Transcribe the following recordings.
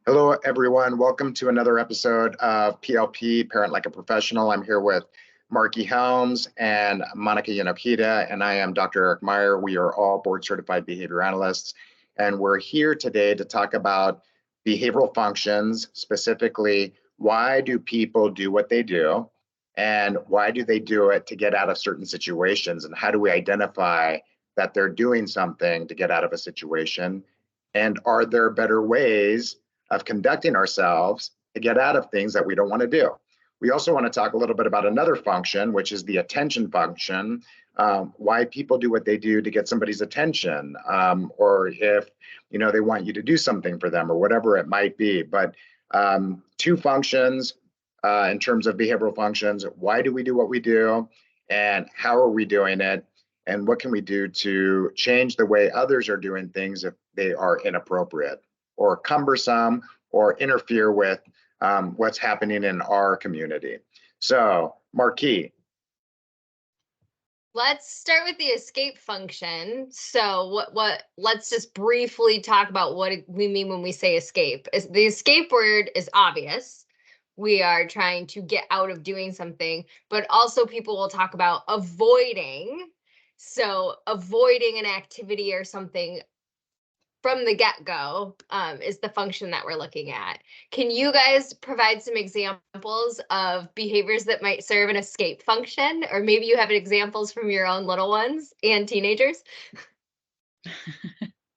Hello, everyone. Welcome to another episode of PLP, Parent Like a Professional. I'm here with Marky Helms and Monica Yanokita, and I am Dr. Eric Meyer. We are all board certified behavior analysts, and we're here today to talk about behavioral functions, specifically, why do people do what they do, and why do they do it to get out of certain situations, and how do we identify that they're doing something to get out of a situation, and are there better ways of conducting ourselves to get out of things that we don't want to do. We also want to talk a little bit about another function, which is the attention function, why people do what they do to get somebody's attention, or if they want you to do something for them or whatever it might be. But two functions in terms of behavioral functions: why do we do what we do, and how are we doing it, and what can we do to change the way others are doing things if they are inappropriate or cumbersome or interfere with what's happening in our community. So, Marquis. Let's start with the escape function. So let's just briefly talk about what we mean when we say escape. The escape word is obvious. We are trying to get out of doing something, but also people will talk about avoiding. So avoiding an activity or something from the get-go is the function that we're looking at. Can you guys provide some examples of behaviors that might serve an escape function? Or maybe you have examples from your own little ones and teenagers?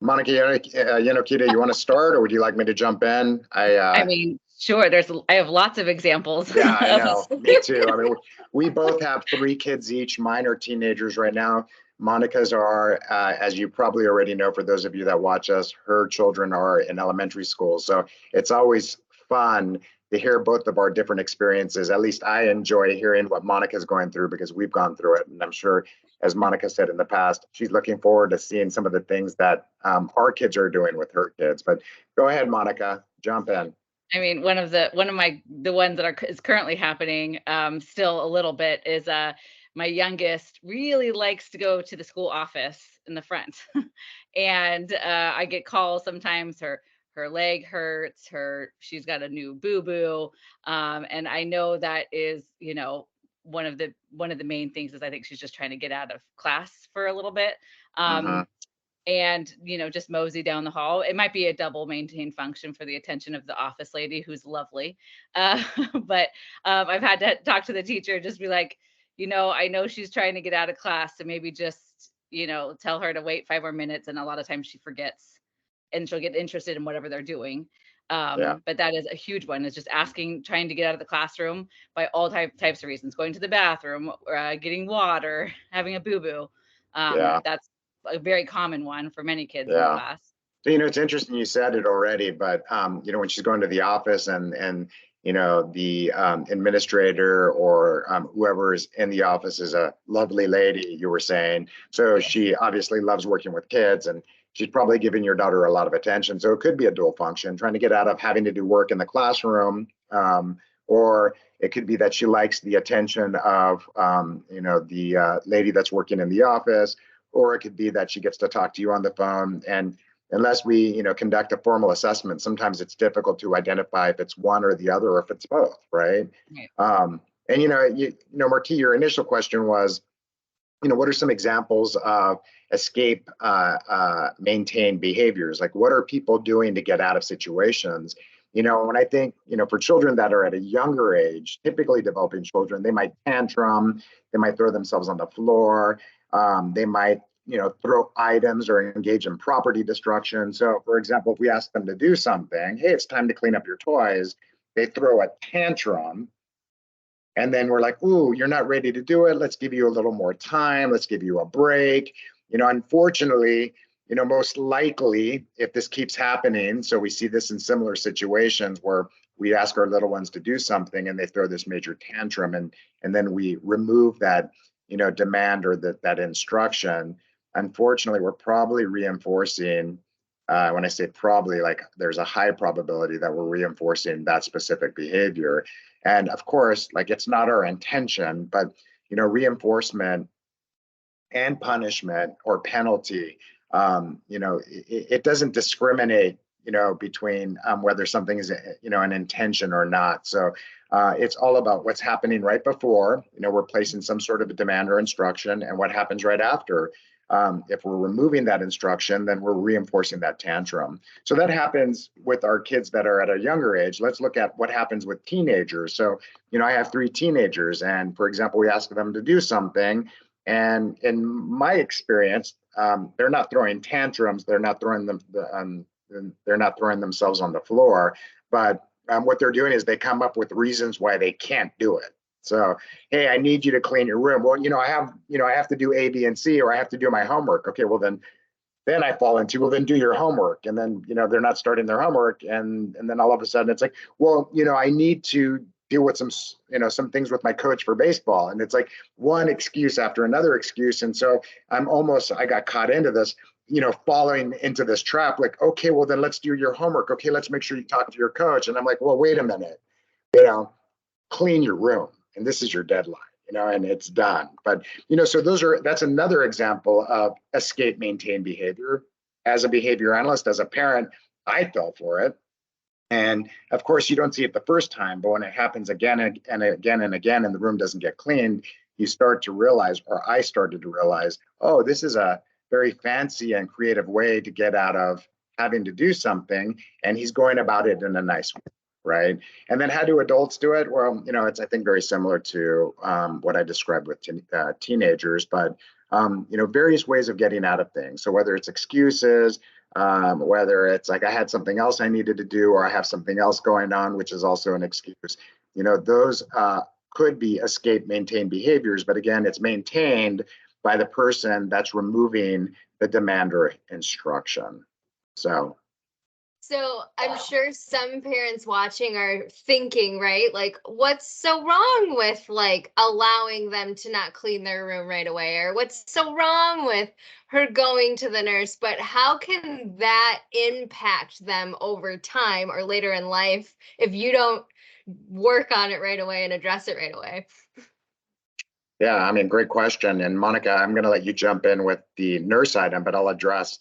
Monica Yanokita, you want to start, or would you like me to jump in? I mean, sure. I have lots of examples. Yeah, I know. Me too. I mean, we both have 3 kids each. Mine are teenagers right now. Monica's are, as you probably already know, for those of you that watch us, her children are in elementary school. So it's always fun to hear both of our different experiences. At least I enjoy hearing what Monica's going through because we've gone through it. And I'm sure, as Monica said in the past, she's looking forward to seeing some of the things that our kids are doing with her kids. But go ahead, Monica, jump in. I mean, one of the ones that is currently happening still a little bit is my youngest really likes to go to the school office in the front. And I get calls sometimes, her leg hurts, she's got a new boo-boo. And I know that is, one of the main things is I think she's just trying to get out of class for a little bit. And, just mosey down the hall. It might be a double maintained function for the attention of the office lady, who's lovely. But I've had to talk to the teacher, just be like, I know she's trying to get out of class, so maybe just, tell her to wait 5 more minutes. And a lot of times she forgets and she'll get interested in whatever they're doing. But that is a huge one, is just trying to get out of the classroom by all types of reasons: going to the bathroom, getting water, having a boo-boo. That's a very common one for many kids in the class. So, it's interesting you said it already, but, when she's going to the office and the administrator or whoever is in the office is a lovely lady, you were saying. So she obviously loves working with kids, and she's probably giving your daughter a lot of attention. So it could be a dual function, trying to get out of having to do work in the classroom, or it could be that she likes the attention of, the lady that's working in the office, or it could be that she gets to talk to you on the phone. And unless we, conduct a formal assessment, sometimes it's difficult to identify if it's one or the other, or if it's both, right? And Marquis, your initial question was, what are some examples of escape maintained behaviors? Like, what are people doing to get out of situations? When I think, for children that are at a younger age, typically developing children, they might tantrum, they might throw themselves on the floor, they might, throw items or engage in property destruction. So, for example, if we ask them to do something, hey, it's time to clean up your toys, they throw a tantrum. And then we're like, ooh, you're not ready to do it. Let's give you a little more time. Let's give you a break. Unfortunately, most likely, if this keeps happening, so we see this in similar situations where we ask our little ones to do something and they throw this major tantrum, and then we remove that, demand or that instruction. Unfortunately, we're probably reinforcing, when I say probably, like there's a high probability that we're reinforcing that specific behavior. And of course, like, it's not our intention, but, reinforcement and punishment or penalty, it doesn't discriminate between whether something is, an intention or not. So it's all about what's happening right before, we're placing some sort of a demand or instruction, and what happens right after. If we're removing that instruction, then we're reinforcing that tantrum. So that happens with our kids that are at a younger age. Let's look at what happens with teenagers. So, I have 3 teenagers, and for example, we ask them to do something. And in my experience, they're not throwing tantrums. They're not throwing themselves on the floor. But what they're doing is they come up with reasons why they can't do it. So, hey, I need you to clean your room. Well, I have to do A, B, and C, or I have to do my homework. Okay, well then I fall into, well, then do your homework. And then, they're not starting their homework. And then all of a sudden it's like, well, I need to deal with some things with my coach for baseball. And it's like one excuse after another excuse. And so I got caught into this, falling into this trap. Like, okay, well then let's do your homework. Okay, let's make sure you talk to your coach. And I'm like, well, wait a minute, clean your room. And this is your deadline, and it's done. But, so that's another example of escape maintain behavior. As a behavior analyst, as a parent, I fell for it. And of course, you don't see it the first time, but when it happens again and again and again, and the room doesn't get cleaned, you start to realize, or I started to realize, oh, this is a very fancy and creative way to get out of having to do something. And he's going about it in a nice way. Right. And then how do adults do it? Well, it's, I think, very similar to what I described with teenagers, but, various ways of getting out of things. So whether it's excuses, whether it's like I had something else I needed to do, or I have something else going on, which is also an excuse, those could be escape maintain behaviors. But again, it's maintained by the person that's removing the demand or instruction. So I'm sure some parents watching are thinking, right? Like, what's so wrong with like allowing them to not clean their room right away? Or what's so wrong with her going to the nurse? But how can that impact them over time or later in life if you don't work on it right away and address it right away? Yeah, I mean, great question. And Monica, I'm going to let you jump in with the nurse item, but I'll address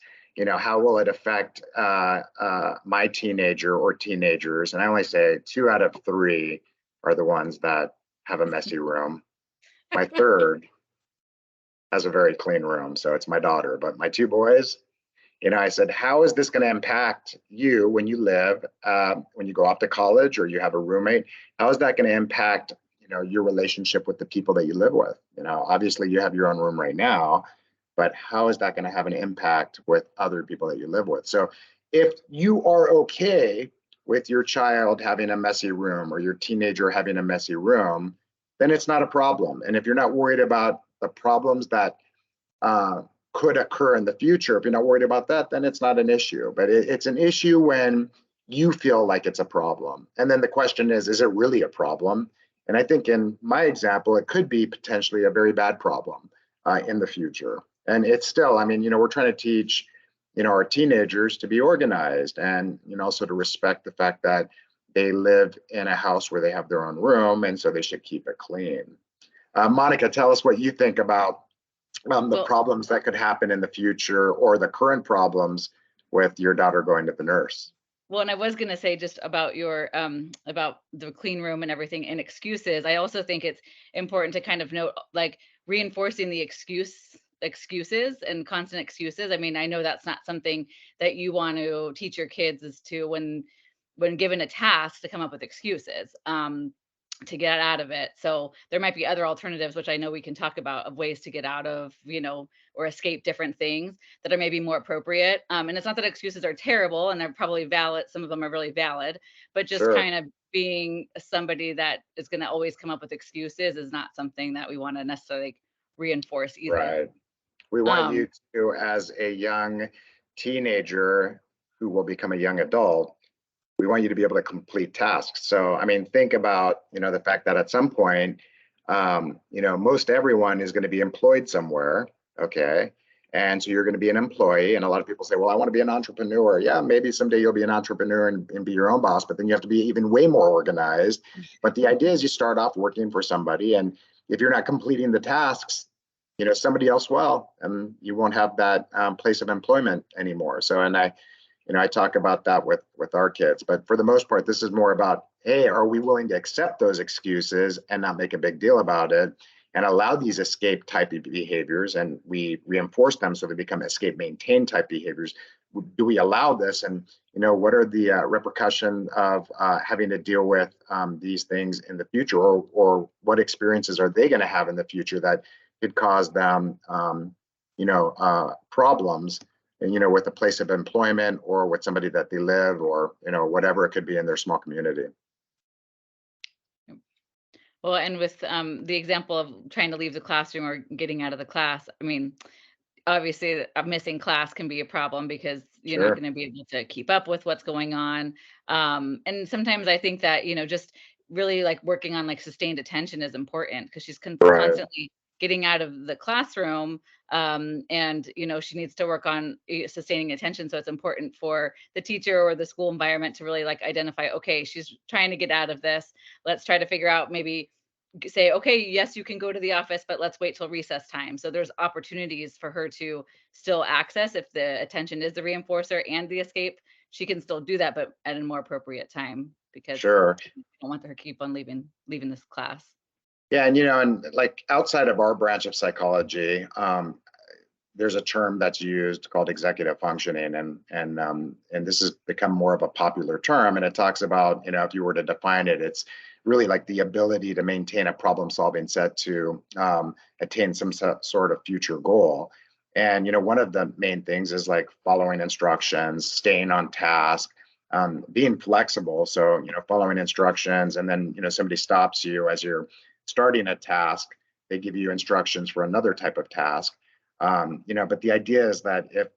how will it affect my teenager or teenagers? And I only say 2 out of 3 are the ones that have a messy room. My third has a very clean room, so it's my daughter. But my 2 boys, I said, how is this going to impact you when you live, when you go off to college or you have a roommate? How is that going to impact, your relationship with the people that you live with? Obviously you have your own room right now, but how is that going to have an impact with other people that you live with? So if you are okay with your child having a messy room or your teenager having a messy room, then it's not a problem. And if you're not worried about the problems that could occur in the future, if you're not worried about that, then it's not an issue. But it's an issue when you feel like it's a problem. And then the question is it really a problem? And I think in my example, it could be potentially a very bad problem in the future. And it's still, we're trying to teach, our teenagers to be organized and, also to respect the fact that they live in a house where they have their own room. And so they should keep it clean. Monica, tell us what you think about the problems that could happen in the future or the current problems with your daughter going to the nurse. Well, and I was going to say just about your about the clean room and everything and excuses. I also think it's important to kind of note, like, reinforcing the excuses and constant excuses. I mean, I know that's not something that you want to teach your kids is to when given a task to come up with excuses to get out of it. So there might be other alternatives, which I know we can talk about, of ways to get out of, or escape different things that are maybe more appropriate. And it's not that excuses are terrible and they're probably valid. Some of them are really valid, but just Sure. kind of being somebody that is going to always come up with excuses is not something that we want to necessarily reinforce either. Right. We want you to, as a young teenager who will become a young adult, we want you to be able to complete tasks. So, think about, the fact that at some point, most everyone is going to be employed somewhere. Okay. And so you're going to be an employee. And a lot of people say, well, I want to be an entrepreneur. Yeah, maybe someday you'll be an entrepreneur and be your own boss, but then you have to be even way more organized. But the idea is you start off working for somebody. And if you're not completing the tasks, somebody else will, and you won't have that place of employment anymore. So, and I talk about that with our kids, but for the most part, this is more about, hey, are we willing to accept those excuses and not make a big deal about it and allow these escape type of behaviors, and we reinforce them so they become escape maintain type behaviors? Do we allow this? And what are the repercussion of having to deal with these things in the future, or what experiences are they going to have in the future that could cause them problems, and with a place of employment or with somebody that they live, or whatever it could be in their small community. Well, and with the example of trying to leave the classroom or getting out of the class, I mean, obviously a missing class can be a problem because you're not Sure. going to be able to keep up with what's going on. And sometimes I think that, just really like working on like sustained attention is important, because she's Right. constantly getting out of the classroom. And, she needs to work on sustaining attention. So it's important for the teacher or the school environment to really like identify, okay, she's trying to get out of this. Let's try to figure out, maybe say, okay, yes, you can go to the office, but let's wait till recess time. So there's opportunities for her to still access. If the attention is the reinforcer and the escape, she can still do that, but at a more appropriate time, because Sure. I don't want her to keep on leaving this class. Yeah, and like outside of our branch of psychology, there's a term that's used called executive functioning, and this has become more of a popular term. And it talks about, if you were to define it, it's really like the ability to maintain a problem-solving set to attain some sort of future goal. And one of the main things is like following instructions, staying on task, being flexible. So following instructions, and then somebody stops you as you're starting a task. They give you instructions for another type of task. But the idea is that if,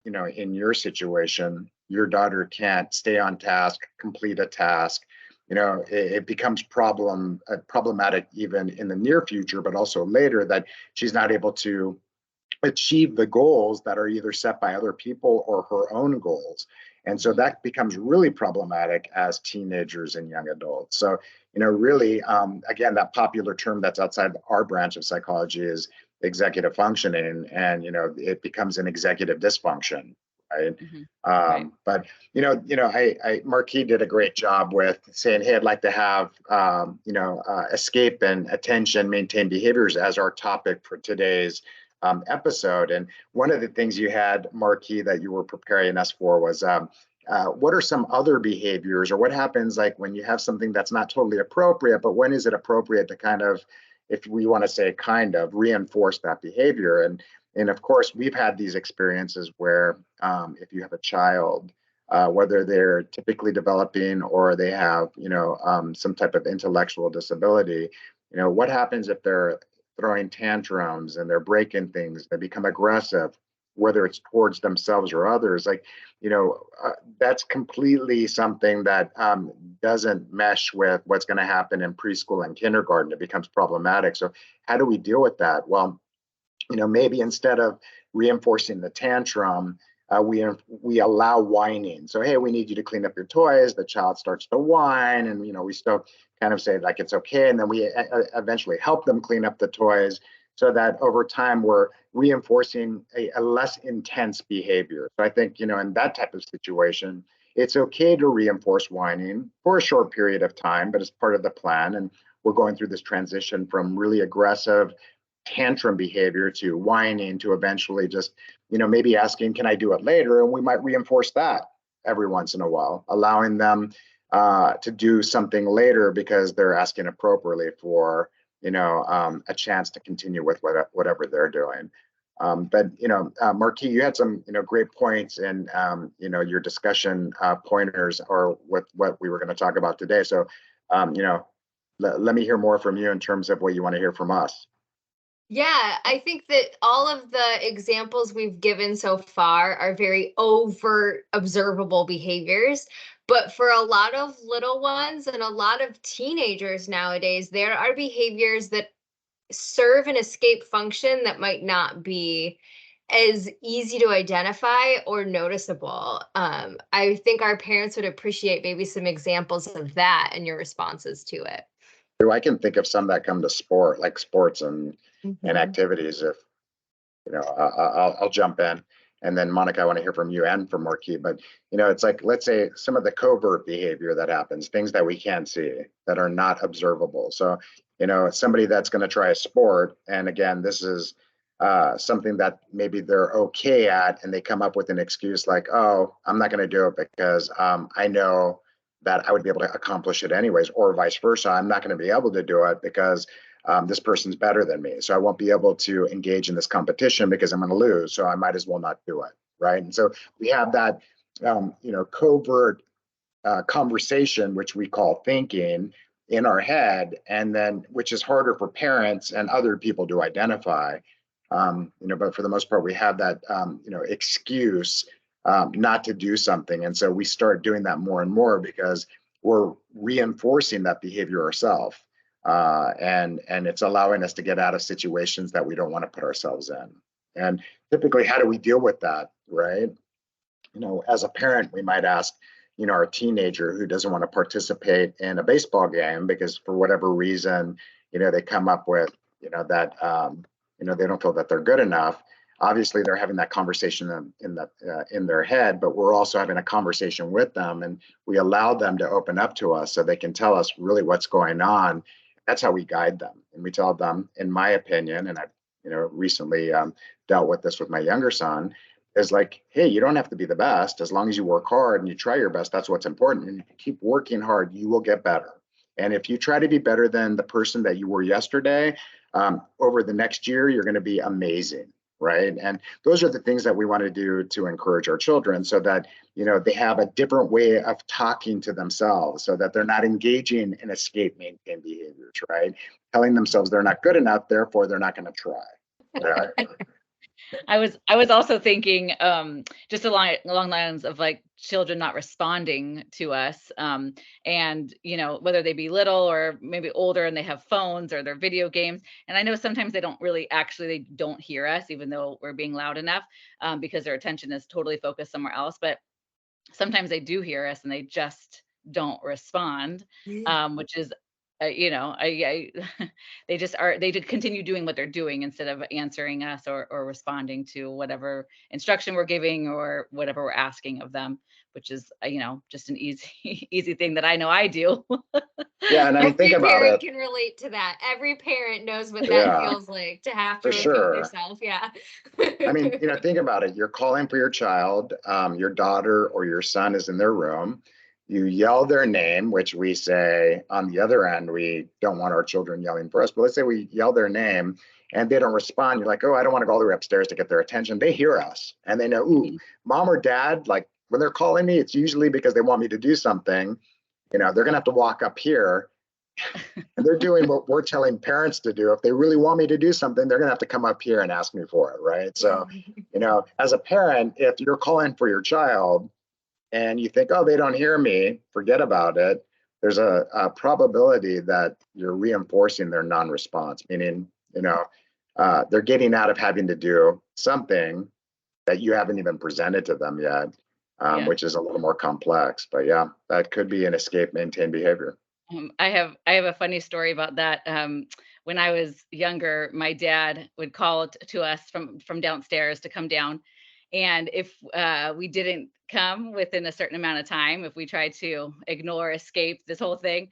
in your situation, your daughter can't stay on task, complete a task, it becomes problematic even in the near future, but also later, that she's not able to achieve the goals that are either set by other people or her own goals. And so that becomes really problematic as teenagers and young adults. So, really, again, that popular term that's outside our branch of psychology is executive functioning, and it becomes an executive dysfunction, right? Right. But Marquis did a great job with saying, hey, I'd like to have escape and attention maintain behaviors as our topic for today's episode. And one of the things you had, Marquis, that you were preparing us for was what are some other behaviors, or what happens like when you have something that's not totally appropriate, but when is it appropriate to kind of, if we want to say kind of, reinforce that behavior? And of course, we've had these experiences where if you have a child, whether they're typically developing or they have, some type of intellectual disability, what happens if they're throwing tantrums and they're breaking things, they become aggressive, whether it's towards themselves or others? Like, that's completely something that doesn't mesh with what's going to happen in preschool and kindergarten. It becomes problematic. So how do we deal with that? Well, maybe instead of reinforcing the tantrum, we allow whining. So, hey, we need you to clean up your toys. The child starts to whine, and we still kind of say like it's okay, and then we eventually help them clean up the toys, so that over time we're reinforcing a less intense behavior. So I think in that type of situation, it's okay to reinforce whining for a short period of time, but it's part of the plan. And we're going through this transition from really aggressive tantrum behavior to whining to eventually just maybe asking, can I do it later? And we might reinforce that every once in a while, allowing them to do something later because they're asking appropriately for a chance to continue with whatever they're doing. But Marquis, you had some great points in your discussion pointers, or what we were going to talk about today. So let me hear more from you in terms of what you want to hear from us. Yeah, I think that all of the examples we've given so far are very overt, observable behaviors. But for a lot of little ones and a lot of teenagers nowadays, there are behaviors that serve an escape function that might not be as easy to identify or noticeable. I think our parents would appreciate maybe some examples of that and your responses to it. I can think of some that come to sports and activities. If I'll jump in. And then Monica, I want to hear from you and from Marquis, but it's like, let's say some of the covert behavior that happens, things that we can't see that are not observable. So, somebody that's going to try a sport, and again, this is something that maybe they're okay at, and they come up with an excuse like, oh, I'm not going to do it because I know that I would be able to accomplish it anyways, or vice versa. I'm not going to be able to do it because this person's better than me. So I won't be able to engage in this competition because I'm going to lose. So I might as well not do it. Right. And so we have that, covert conversation, which we call thinking, in our head, and then which is harder for parents and other people to identify. But for the most part, we have that, excuse not to do something. And so we start doing that more and more because we're reinforcing that behavior ourselves. And it's allowing us to get out of situations that we don't want to put ourselves in. And typically, how do we deal with that, right? As a parent, we might ask, our teenager who doesn't want to participate in a baseball game because for whatever reason, they come up with, that, they don't feel that they're good enough. Obviously, they're having that conversation in their head, but we're also having a conversation with them, and we allow them to open up to us so they can tell us really what's going on. That's how we guide them, and we tell them, in my opinion, and I've recently dealt with this with my younger son, is like, hey, you don't have to be the best. As long as you work hard and you try your best, that's what's important. And if you keep working hard, you will get better. And if you try to be better than the person that you were yesterday, over the next year, you're going to be amazing, right? And those are the things that we want to do to encourage our children so that, they have a different way of talking to themselves so that they're not engaging in escape maintain behaviors, right? Telling themselves they're not good enough, therefore they're not going to try. Right? I was also thinking just along the lines of like children not responding to us, and whether they be little or maybe older and they have phones or their video games. And I know sometimes they don't hear us even though we're being loud enough, because their attention is totally focused somewhere else. But sometimes they do hear us and they just don't respond, which is they just continue doing what they're doing instead of answering us or responding to whatever instruction we're giving or whatever we're asking of them, which is just an easy thing that I know I do. Yeah, and I mean, think Every about parent it. can relate to that. Every parent knows what that Yeah, feels like to have to for repeat sure. yourself. Yeah. I mean, think about it. You're calling for your child, your daughter or your son is in their room. You yell their name, which we say on the other end, we don't want our children yelling for us. But let's say we yell their name and they don't respond. You're like, oh, I don't want to go all the way upstairs to get their attention. They hear us and they know, ooh, mom or dad, like when they're calling me, it's usually because they want me to do something. They're going to have to walk up here and they're doing what we're telling parents to do. If they really want me to do something, they're going to have to come up here and ask me for it. Right. So, as a parent, if you're calling for your child and you think, oh, they don't hear me, forget about it. There's a probability that you're reinforcing their non-response, meaning, they're getting out of having to do something that you haven't even presented to them yet, which is a little more complex. But yeah, that could be an escape maintain behavior. I have a funny story about that. When I was younger, my dad would call to us from downstairs to come down, and if we didn't come within a certain amount of time, if we tried to ignore, escape this whole thing,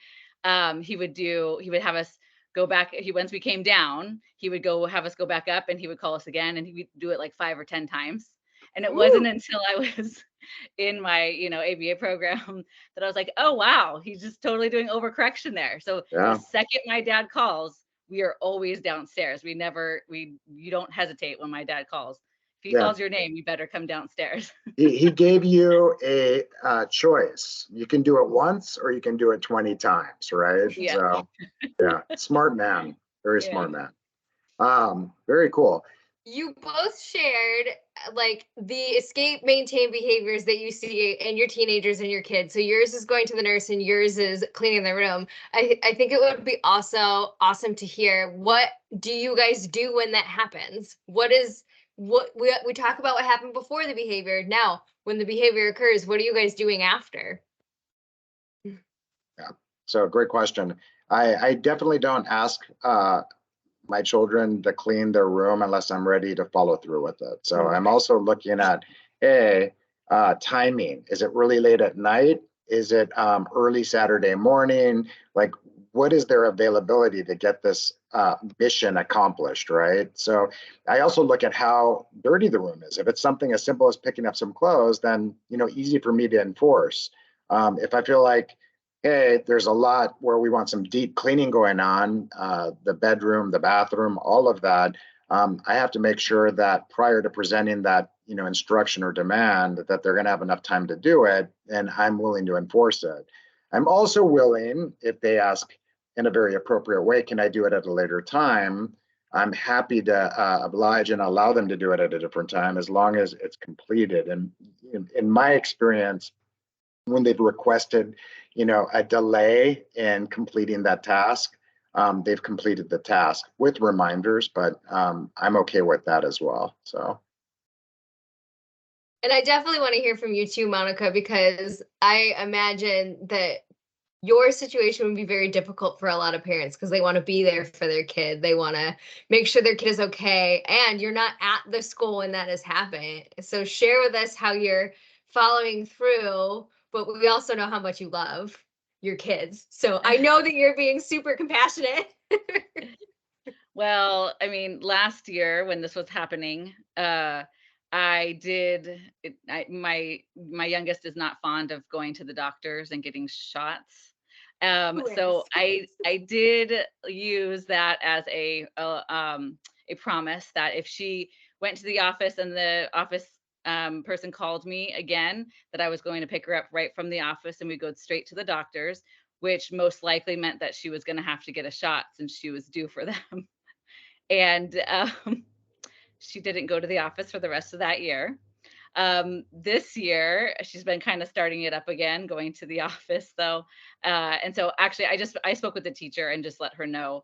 he would have us go back. Once we came down, he would go have us go back up, and he would call us again, and he would do it like 5 or 10 times. And it wasn't until I was in my ABA program that I was like, oh wow, he's just totally doing overcorrection there. So the second my dad calls, we are always downstairs. You don't hesitate when my dad calls. If he calls your name, you better come downstairs. He gave you a choice. You can do it once or you can do it 20 times, right? Yeah. So smart man, very smart man. Very cool. You both shared like the escape maintain behaviors that you see in your teenagers and your kids. So yours is going to the nurse and yours is cleaning the room. I think it would be also awesome to hear, what do you guys do when that happens? What we talk about what happened before the behavior. Now, when the behavior occurs, what are you guys doing after? Yeah, so great question. I definitely don't ask my children to clean their room unless I'm ready to follow through with it. So I'm also looking at, timing. Is it really late at night? Is it early Saturday morning? Like, what is their availability to get this mission accomplished, right? So I also look at how dirty the room is. If it's something as simple as picking up some clothes, then, easy for me to enforce. If I feel like, hey, there's a lot where we want some deep cleaning going on, the bedroom, the bathroom, all of that, I have to make sure that prior to presenting that, instruction or demand, that they're going to have enough time to do it, and I'm willing to enforce it. I'm also willing, if they ask in a very appropriate way, can I do it at a later time? I'm happy to oblige and allow them to do it at a different time as long as it's completed. And in my experience, when they've requested, a delay in completing that task, they've completed the task with reminders, but I'm okay with that as well. So. And I definitely want to hear from you too, Monica, because I imagine that your situation would be very difficult for a lot of parents because they want to be there for their kid. They want to make sure their kid is okay. And you're not at the school when that has happened. So share with us how you're following through, but we also know how much you love your kids. So I know that you're being super compassionate. Well, I mean, last year when this was happening, my youngest is not fond of going to the doctors and getting shots. So I did use that as a promise that if she went to the office and the office person called me again, that I was going to pick her up right from the office and we go straight to the doctors, which most likely meant that she was going to have to get a shot since she was due for them. And she didn't go to the office for the rest of that year. This year, she's been kind of starting it up again, going to the office though. And so actually I spoke with the teacher and just let her know,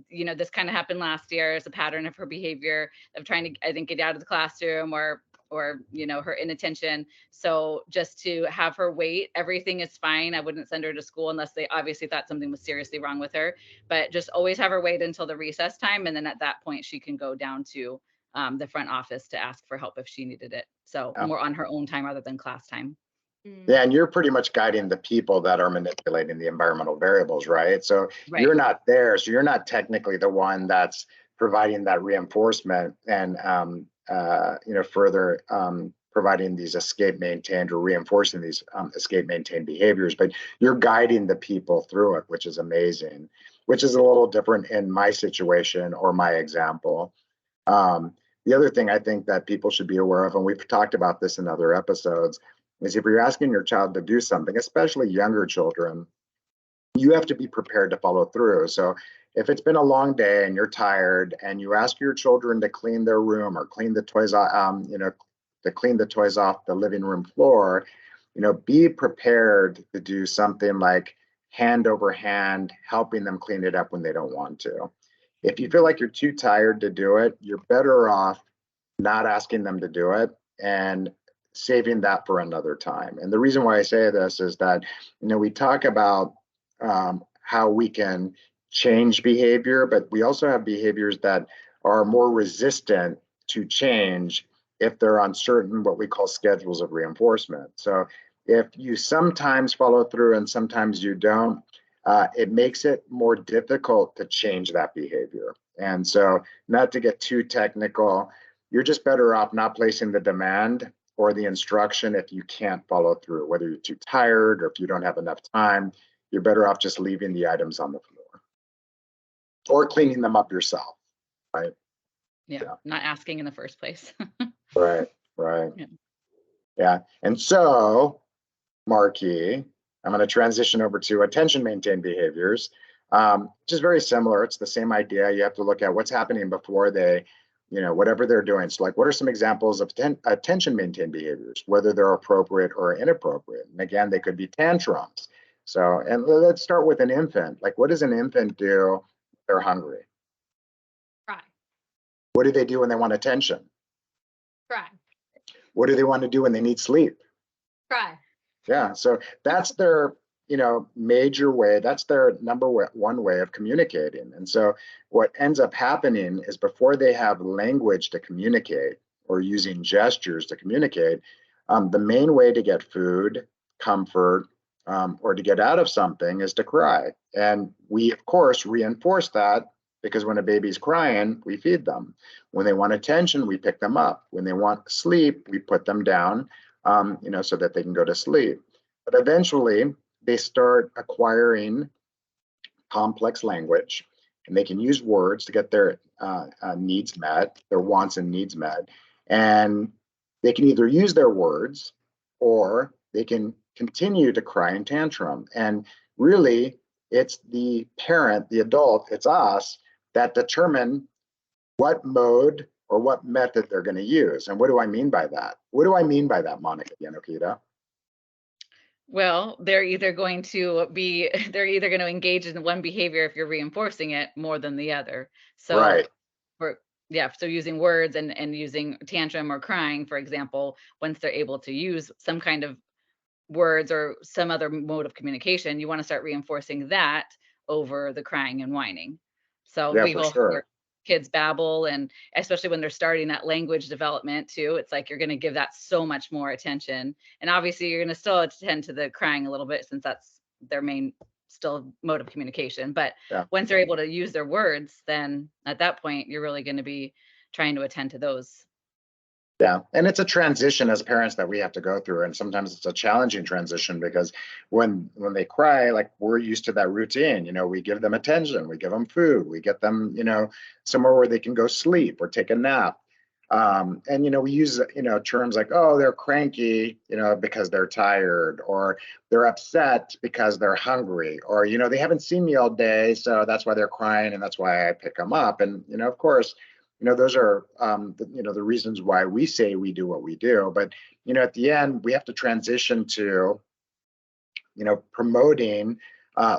this kind of happened last year as a pattern of her behavior of trying to, I think, get out of the classroom or her inattention. So just to have her wait, everything is fine. I wouldn't send her to school unless they obviously thought something was seriously wrong with her, but just always have her wait until the recess time. And then at that point, she can go down to the front office to ask for help if she needed it. So more on her own time rather than class time. Yeah, and you're pretty much guiding the people that are manipulating the environmental variables, right? So you're not there. So you're not technically the one that's providing that reinforcement and, further providing these escape maintained or reinforcing these escape maintained behaviors, but you're guiding the people through it, which is amazing, which is a little different in my situation or my example. The other thing I think that people should be aware of, and we've talked about this in other episodes, is if you're asking your child to do something, especially younger children, you have to be prepared to follow through. So if it's been a long day and you're tired and you ask your children to clean their room or clean the toys, to clean the toys off the living room floor, be prepared to do something like hand over hand, helping them clean it up when they don't want to. If you feel like you're too tired to do it, you're better off not asking them to do it and saving that for another time. And the reason why I say this is that, we talk about how we can change behavior, but we also have behaviors that are more resistant to change if they're on certain, what we call schedules of reinforcement. So if you sometimes follow through and sometimes you don't, it makes it more difficult to change that behavior. And so, not to get too technical, you're just better off not placing the demand or the instruction if you can't follow through, whether you're too tired or if you don't have enough time. You're better off just leaving the items on the floor or cleaning them up yourself, right? Yeah. Not asking in the first place. Right. Yeah. And so, Marquis, I'm going to transition over to attention maintained behaviors, which is very similar. It's the same idea. You have to look at what's happening before they, whatever they're doing. So like, what are some examples of attention maintained behaviors, whether they're appropriate or inappropriate? And again, they could be tantrums. So, and let's start with an infant. Like, what does an infant do if they're hungry? Cry. What do they do when they want attention? Cry. What do they want to do when they need sleep? Cry. Yeah, so that's their major way. That's their number one way of communicating. And so what ends up happening is before they have language to communicate or using gestures to communicate, the main way to get food, comfort, or to get out of something is to cry. And we, of course, reinforce that because when a baby's crying, we feed them. When they want attention, we pick them up. When they want sleep, we put them down, so that they can go to sleep. But eventually, they start acquiring complex language, and they can use words to get their needs met, their wants and needs met. And they can either use their words or they can continue to cry and tantrum. And really, it's the parent, the adult, it's us that determine what mode or what method they're going to use. And what do I mean by that? What do I mean by that, Monica Yanokita? Well, they're either going to engage in one behavior if you're reinforcing it more than the other. So Right. so using words and using tantrum or crying, for example, once they're able to use some kind of words or some other mode of communication, you want to start reinforcing that over the crying and whining. So Yeah, we've for all heard sure. kids babble, and especially when they're starting that language development too, it's like you're going to give that so much more attention. And obviously you're going to still attend to the crying a little bit since that's their main still mode of communication. But Yeah. once they're able to use their words, then at that point you're really going to be trying to attend to those. Yeah, and it's a transition as parents that we have to go through, and sometimes it's a challenging transition because when they cry, like we're used to that routine. We give them attention, we give them food, we get them, somewhere where they can go sleep or take a nap. And we use terms like, oh, they're cranky, because they're tired, or they're upset because they're hungry, or they haven't seen me all day, so that's why they're crying, and that's why I pick them up. And of course, those are the reasons why we say we do what we do. But at the end, we have to transition to promoting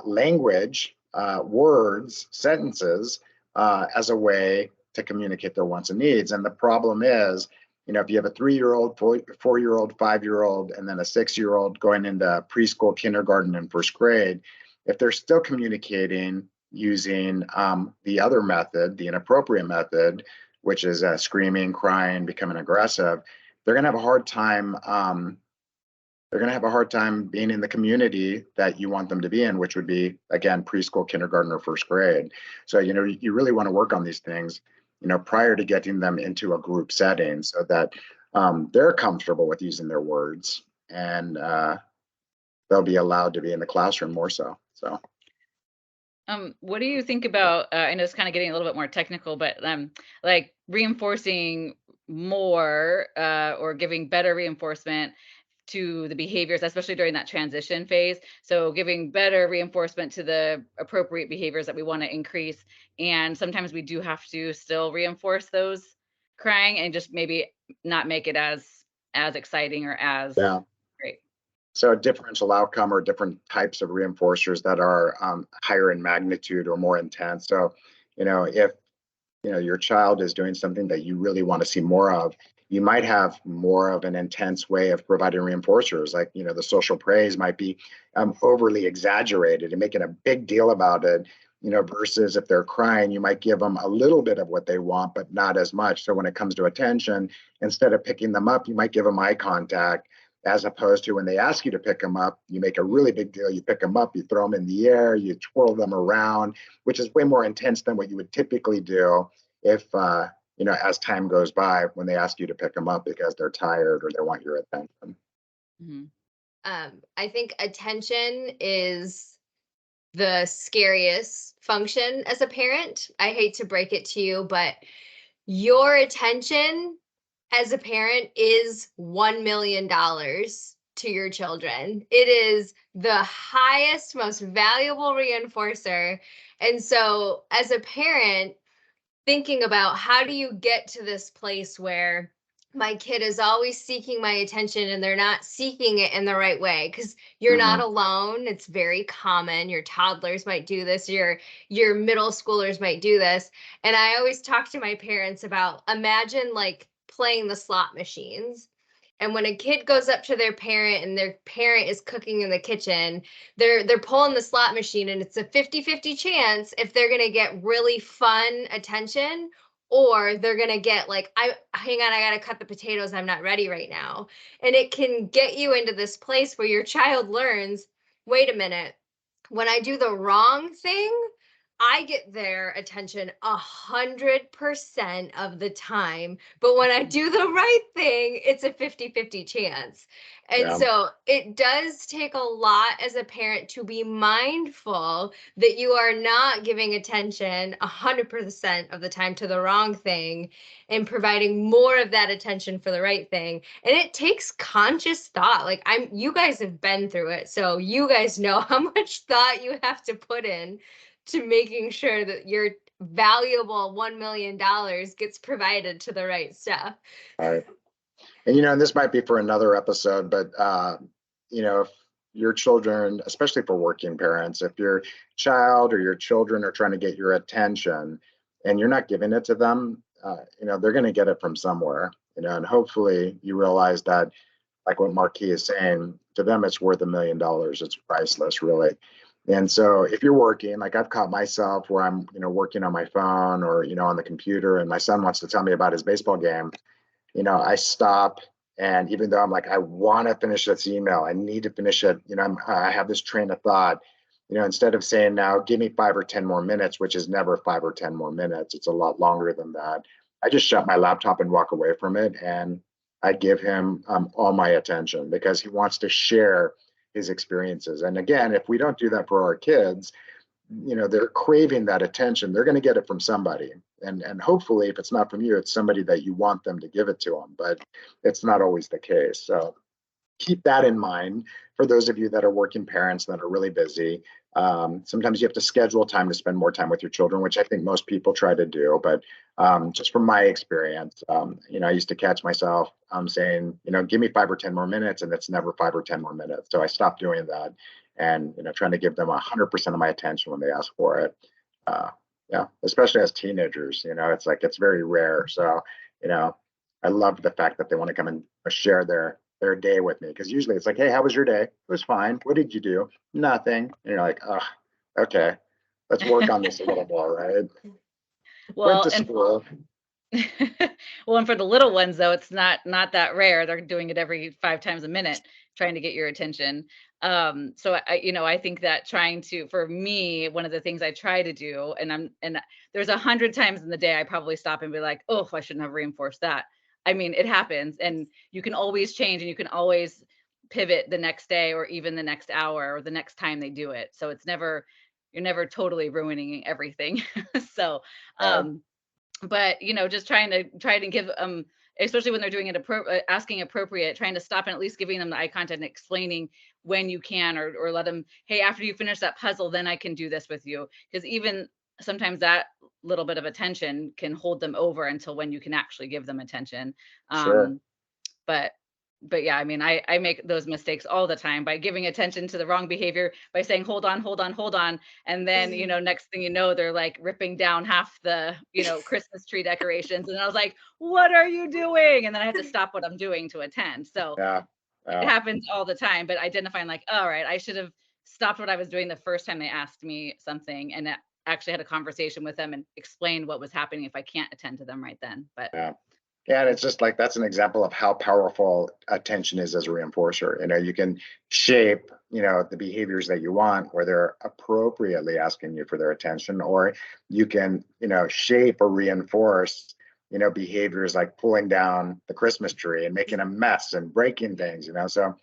language, words, sentences as a way to communicate their wants and needs. And the problem is, if you have a 3-year-old, 4-year-old, 5-year-old, and then a 6-year-old going into preschool, kindergarten, and first grade, if they're still communicating using the other method, the inappropriate method, which is screaming, crying, becoming aggressive, they're going to have a hard time. They're going to have a hard time being in the community that you want them to be in, which would be, again, preschool, kindergarten, or first grade. So, you really want to work on these things, prior to getting them into a group setting so that they're comfortable with using their words, and they'll be allowed to be in the classroom more so. So. What do you think about, I know it's kind of getting a little bit more technical, but like reinforcing more or giving better reinforcement to the behaviors, especially during that transition phase. So giving better reinforcement to the appropriate behaviors that we want to increase. And sometimes we do have to still reinforce those crying and just maybe not make it as exciting or as Yeah. great. So a differential outcome or different types of reinforcers that are higher in magnitude or more intense. So, if your child is doing something that you really want to see more of, you might have more of an intense way of providing reinforcers. Like, the social praise might be overly exaggerated and making a big deal about it, versus if they're crying, you might give them a little bit of what they want, but not as much. So when it comes to attention, instead of picking them up, you might give them eye contact, as opposed to when they ask you to pick them up, you make a really big deal. You pick them up, you throw them in the air, you twirl them around, which is way more intense than what you would typically do if, as time goes by, when they ask you to pick them up because they're tired or they want your attention. Mm-hmm. I think attention is the scariest function as a parent. I hate to break it to you, but your attention as a parent is $1 million to your children. It is the highest, most valuable reinforcer. And so as a parent, thinking about how do you get to this place where my kid is always seeking my attention and they're not seeking it in the right way, because you're not alone. It's very common. Your toddlers might do this, your middle schoolers might do this. And I always talk to my parents about, imagine like playing the slot machines. And when a kid goes up to their parent and their parent is cooking in the kitchen, they're pulling the slot machine, and it's a 50-50 chance if they're going to get really fun attention, or they're going to get like, hang on, I got to cut the potatoes, I'm not ready right now. And it can get you into this place where your child learns, wait a minute, when I do the wrong thing, I get their attention 100% of the time. But when I do the right thing, it's a 50-50 chance. And Yeah. so it does take a lot as a parent to be mindful that you are not giving attention 100% of the time to the wrong thing and providing more of that attention for the right thing. And it takes conscious thought. Like you guys have been through it, so you guys know how much thought you have to put in to making sure that your valuable $1 million gets provided to the right stuff. All right. And, and this might be for another episode, but, if your children, especially for working parents, if your child or your children are trying to get your attention and you're not giving it to them, they're going to get it from somewhere, and hopefully you realize that, like what Marquis is saying, to them, it's worth $1 million. It's priceless, really. And so if you're working, like I've caught myself where I'm, working on my phone or, on the computer, and my son wants to tell me about his baseball game, I stop. And even though I'm like, I want to finish this email, I need to finish it, I have this train of thought, instead of saying, now give me 5 or 10 more minutes, which is never 5 or 10 more minutes, it's a lot longer than that. I just shut my laptop and walk away from it. And I give him all my attention because he wants to share his experiences. And again, if we don't do that for our kids, they're craving that attention. They're going to get it from somebody. And hopefully, if it's not from you, it's somebody that you want them to give it to them. But it's not always the case. So keep that in mind for those of you that are working parents that are really busy. Sometimes you have to schedule time to spend more time with your children, which I think most people try to do. But just from my experience, I used to catch myself saying, give me 5 or 10 more minutes, and it's never 5 or 10 more minutes. So I stopped doing that and, trying to give them 100% of my attention when they ask for it. Yeah, especially as teenagers, it's like, it's very rare. So, I love the fact that they want to come and share their day with me, because usually it's like, hey, how was your day? It was fine. What did you do? Nothing. And you're like, oh, okay, let's work on this a little more, right? Well, Went to school. Well, and for the little ones though, it's not that rare. They're doing it every 5 times a minute, trying to get your attention. So I think that for me, one of the things I try to do, and there's 100 times in the day I probably stop and be like, oh, I shouldn't have reinforced that. I mean, it happens, and you can always change, and you can always pivot the next day or even the next hour or the next time they do it. So you're never totally ruining everything. So, but just trying to give especially when they're doing it asking appropriate, trying to stop and at least giving them the eye contact and explaining when you can, or let them, hey, after you finish that puzzle, then I can do this with you. Because even sometimes that little bit of attention can hold them over until when you can actually give them attention. Sure. But yeah, I mean, I make those mistakes all the time by giving attention to the wrong behavior, by saying, hold on. And then, next thing you know, they're like ripping down half the, Christmas tree decorations. And I was like, what are you doing? And then I had to stop what I'm doing to attend. So Yeah. it happens all the time, but identifying like, all right, I should have stopped what I was doing the first time they asked me something, and actually had a conversation with them and explained what was happening if I can't attend to them right then. But yeah, and it's just like, that's an example of how powerful attention is as a reinforcer. You can shape, the behaviors that you want where they're appropriately asking you for their attention, or you can, shape or reinforce, behaviors like pulling down the Christmas tree and making a mess and breaking things, So,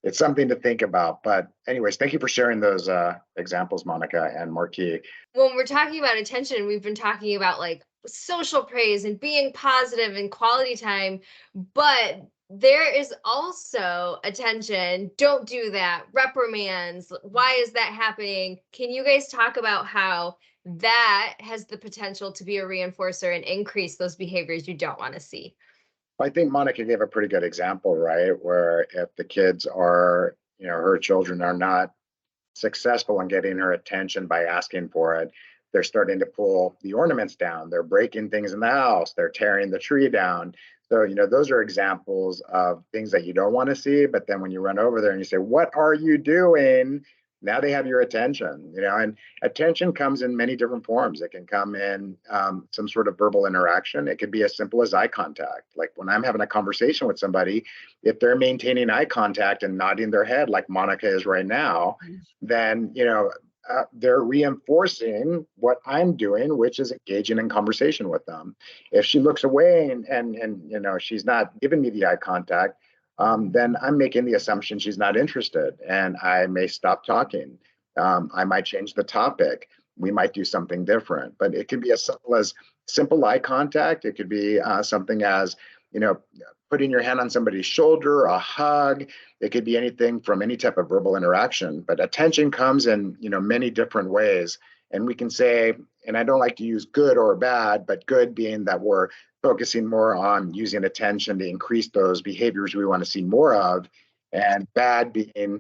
it's something to think about. But anyways, thank you for sharing those examples, Monica and Marquis. When we're talking about attention, we've been talking about like social praise and being positive and quality time, but there is also attention. Don't do that. Reprimands. Why is that happening? Can you guys talk about how that has the potential to be a reinforcer and increase those behaviors you don't want to see? I think Monica gave a pretty good example, right? Where if the kids are, her children are not successful in getting her attention by asking for it, they're starting to pull the ornaments down. They're breaking things in the house. They're tearing the tree down. So, those are examples of things that you don't want to see, but then when you run over there and you say, "What are you doing?" Now they have your attention, and attention comes in many different forms. It can come in some sort of verbal interaction. It could be as simple as eye contact. Like when I'm having a conversation with somebody, if they're maintaining eye contact and nodding their head like Monica is right now, then, they're reinforcing what I'm doing, which is engaging in conversation with them. If she looks away and she's not giving me the eye contact, then I'm making the assumption she's not interested, and I may stop talking. I might change the topic. We might do something different, but it could be as simple as simple eye contact. It could be something as, putting your hand on somebody's shoulder, a hug. It could be anything from any type of verbal interaction, but attention comes in, many different ways. And we can say, and I don't like to use good or bad, but good being that we're focusing more on using attention to increase those behaviors we want to see more of, and bad being,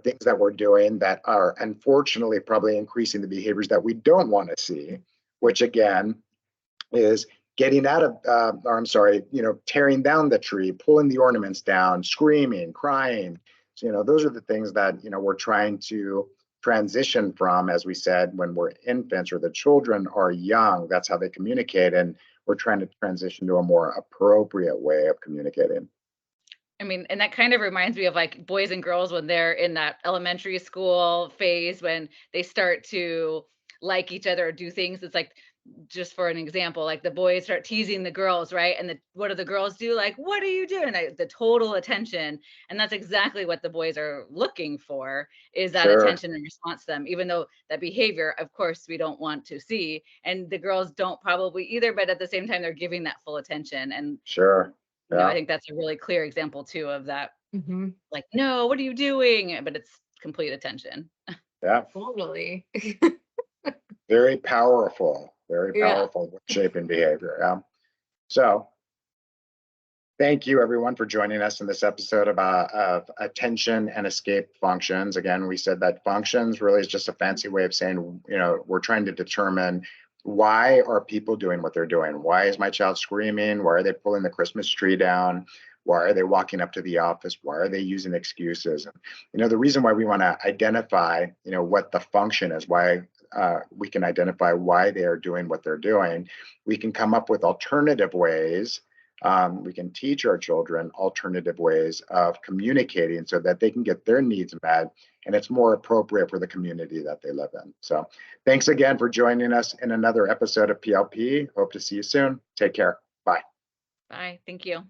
things that we're doing that are unfortunately probably increasing the behaviors that we don't want to see, which again is getting out of, or I'm sorry, tearing down the tree, pulling the ornaments down, screaming, crying. So, those are the things that, we're trying to transition from, as we said, when we're infants or the children are young, that's how they communicate. And we're trying to transition to a more appropriate way of communicating. I mean, and that kind of reminds me of like boys and girls when they're in that elementary school phase, when they start to like each other or do things. It's like, just for an example, like the boys start teasing the girls, right? And what do the girls do? Like, what are you doing? The total attention. And that's exactly what the boys are looking for, is that Sure. attention in response to them, even though that behavior, of course, we don't want to see. And the girls don't probably either, but at the same time, they're giving that full attention. And Sure. I Yeah. think that's a really clear example too of that. Mm-hmm. Like, no, what are you doing? But it's complete attention. Yeah. Totally. Very powerful. Very Yeah. powerful with shaping behavior. Yeah. So thank you everyone for joining us in this episode of attention and escape functions. Again, we said that functions really is just a fancy way of saying, we're trying to determine, why are people doing what they're doing? Why is my child screaming? Why are they pulling the Christmas tree down? Why are they walking up to the office? Why are they using excuses? The reason why we want to identify, what the function is, why we can identify why they are doing what they're doing. We can come up with alternative ways. We can teach our children alternative ways of communicating so that they can get their needs met, and it's more appropriate for the community that they live in. So thanks again for joining us in another episode of PLP. Hope to see you soon. Take care. Bye. Bye. Thank you.